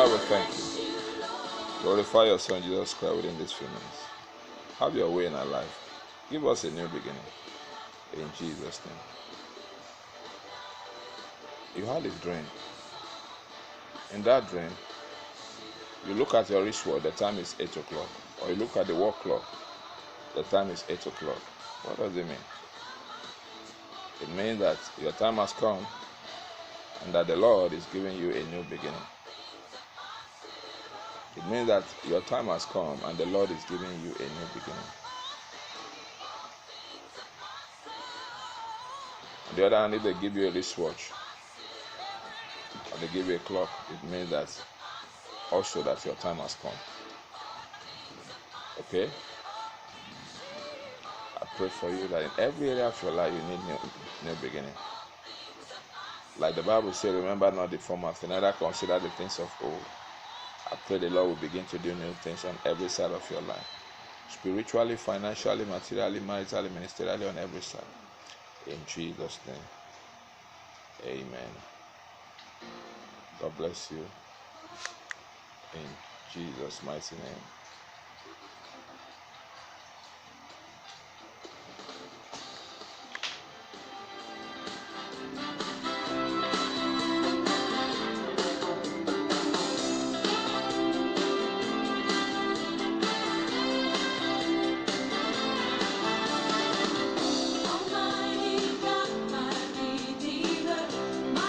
Father, we thank you. Glorify your Son Jesus Christ within these few minutes. Have your way in our life. Give us a new beginning. In Jesus' name. You had a dream. In that dream, you look at your wristwatch, the time is 8 o'clock. Or you look at the wall clock, the time is 8 o'clock. What does it mean? It means that your time has come and that the Lord is giving you a new beginning. It means that your time has come and the Lord is giving you a new beginning. On the other hand, if they give you a wristwatch or they give you a clock, it means that also that your time has come. Okay? I pray for you that in every area of your life you need new beginning. Like the Bible says, remember not the former thing, neither consider the things of old. I pray the Lord will begin to do new things on every side of your life. Spiritually, financially, materially, maritally, ministerially, on every side. In Jesus' name. Amen. God bless you. In Jesus' mighty name.